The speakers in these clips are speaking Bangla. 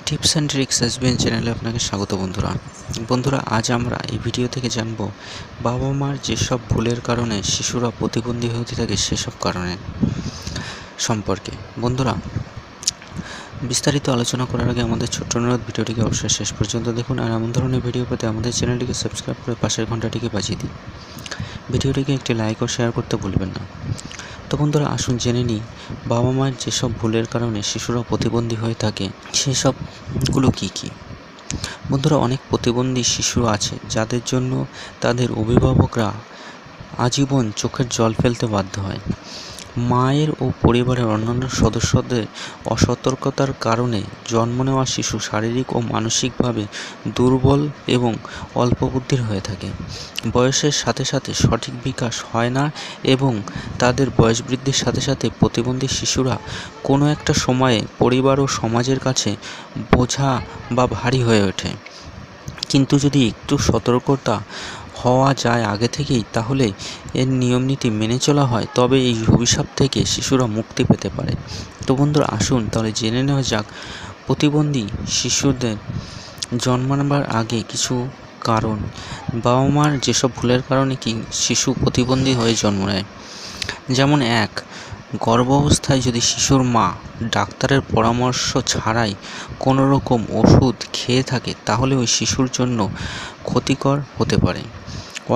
টিপস অ্যান্ড ট্রিক্স এসবিএন চ্যানেলে আপনাকে স্বাগত বন্ধুরা আজ আমরা এই ভিডিও থেকে জানব বাবা মার যেসব ভুলের কারণে শিশুরা প্রতিবন্ধী হতে থাকে সেসব কারণে সম্পর্কে। বন্ধুরা, বিস্তারিত আলোচনা করার আগে আমাদের ছোট্ট অনুরোধ, ভিডিওটিকে অবশ্যই শেষ পর্যন্ত দেখুন আর এমন ধরনের ভিডিও পেতে আমাদের চ্যানেলটিকে সাবস্ক্রাইব করে পাশের ঘন্টাটিকে বাজিয়ে দিন। ভিডিওটিকে একটি লাইক ও শেয়ার করতে ভুলবেন না। তো বন্ধুরা, আসুন জেনে নিই বাবা মার যেসব ভুলের কারণে শিশুরা প্রতিবন্ধী হয়ে থাকে সেসবগুলো কী কী। বন্ধুরা, অনেক প্রতিবন্ধী শিশু আছে যাদের জন্য তাদের অভিভাবকরা আজীবন চোখের জল ফেলতে বাধ্য হয়। মায়ের ও পরিবারের অন্যান্য সদস্যদের অসতর্কতার কারণে জন্ম নেওয়া শিশু শারীরিক ও মানসিকভাবে দুর্বল এবং অল্প বুদ্ধির হয়ে থাকে। বয়সের সাথে সাথে সঠিক বিকাশ হয় না এবং তাদের বয়স বৃদ্ধির সাথে সাথে প্রতিবন্ধী শিশুরা কোনো একটা সময়ে পরিবার ও সমাজের কাছে বোঝা বা ভারী হয়ে ওঠে। কিন্তু যদি একটু সতর্কতা হওয়া যায় আগে থেকেই, তাহলে এর নিয়মনীতি মেনে চলা হয়, তবে এই অভিশাপ থেকে শিশুরা মুক্তি পেতে পারে। তো বন্ধুরা, আসুন তাহলে জেনে নেওয়া যাক প্রতিবন্ধী শিশুদের জন্মানোর আগে কিছু কারণ, বাবা মার যেসব ভুলের কারণে কি শিশু প্রতিবন্ধী হয়ে জন্ম নেয়। যেমন 1, গর্ভাবস্থায় যদি শিশুর মা ডাক্তারের পরামর্শ ছাড়াই কোনো রকম ওষুধ খেয়ে থাকে, তাহলে ওই শিশুর জন্য ক্ষতিকর হতে পারে।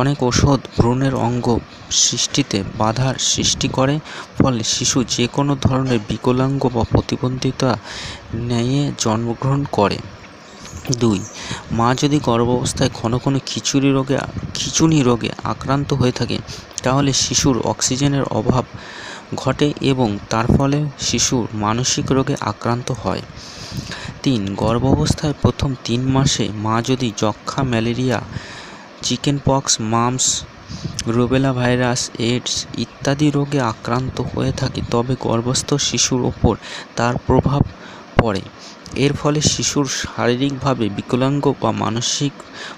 অনেক ওষুধ ভ্রূণের অঙ্গ সৃষ্টিতে বাধার সৃষ্টি করে, ফলে শিশু যে কোনো ধরনের বিকলাঙ্গ বা প্রতিবন্ধিতা নিয়ে জন্মগ্রহণ করে। 2, মা যদি গর্ভাবস্থায় ঘন ঘন খিঁচুনি রোগে আক্রান্ত হয়ে থাকে, তাহলে শিশুর অক্সিজেনের অভাব ঘটে এবং তার ফলে শিশুর মানসিক রোগে আক্রান্ত হয়। 3, গর্ভাবস্থায় প্রথম 3 মাসে মা যদি যক্ষ্মা, malaria, chicken pox, mumps, rubella virus, AIDS ইত্যাদি রোগে আক্রান্ত হয়ে থাকে, তবে গর্ভস্থ শিশুর ওপর তার প্রভাব পড়ে। এর ফলে শিশুর শারীরিকভাবে বিকলাঙ্গ বা মানসিক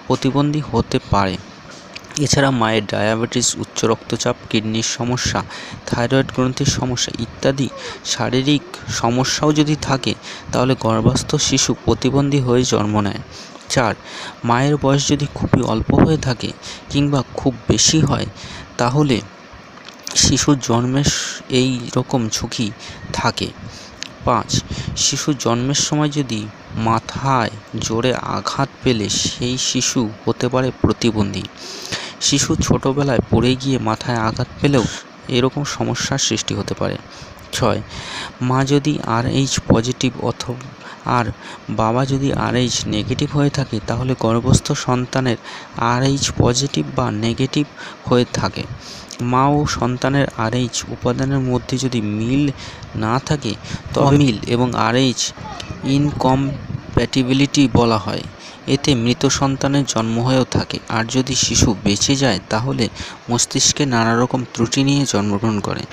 প্রতিবন্ধী হতে পারে। এছাড়া মায়ের ডায়াবেটিস, উচ্চ রক্তচাপ, কিডনির সমস্যা, থাইরয়েড গ্রন্থির সমস্যা ইত্যাদি শারীরিক সমস্যাও যদি থাকে, তাহলে গর্ভস্থ শিশু প্রতিবন্ধী হয়ে জন্ম নেয়। 4, মায়ের বয়স যদি খুবই অল্প হয়ে থাকে কিংবা খুব বেশি হয়, তাহলে শিশুর জন্মের এই রকম ঝুঁকি থাকে। 5, শিশু জন্মের সময় যদি মাথায় জোরে আঘাত পেলে সেই শিশু হতে পারে প্রতিবন্ধী। শিশু ছোটোবেলায় পড়ে গিয়ে মাথায় আঘাত পেলেও এরকম সমস্যার সৃষ্টি হতে পারে। 6, মা যদি RH পজিটিভ আর বাবা যদি RH নেগেটিভ হয়ে থাকে, তাহলে গর্ভস্থ সন্তানের RH পজিটিভ বা নেগেটিভ হয়ে থাকে। মা ও সন্তানের RH উপাদানের মধ্যে যদি মিল না থাকে, তবে মিল এবং RH ইনকম্প্যাটিবিলিটি বলা হয়। এতে মৃত সন্তানের জন্ম হয়েও থাকে। আর যদি শিশু বেঁচে যায়, তাহলে মস্তিষ্কে নানা রকম ত্রুটি নিয়ে জন্মগ্রহণ করে।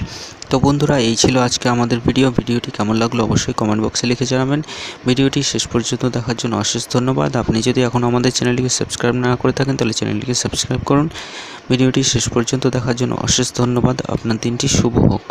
তো বন্ধুরা, এই ছিল আজকে আমাদের ভিডিওটি কেমন লাগলো অবশ্যই কমেন্ট বক্সে লিখে জানাবেন। ভিডিওটি শেষ পর্যন্ত দেখার জন্য অশেষ ধন্যবাদ। আপনি যদি এখন আমাদের চ্যানেলটিকে সাবস্ক্রাইব না করে থাকেন, তাহলে চ্যানেলটিকে সাবস্ক্রাইব করুন। ভিডিওটি শেষ পর্যন্ত দেখার জন্য অশেষ ধন্যবাদ। আপনার দিনটি শুভ হোক।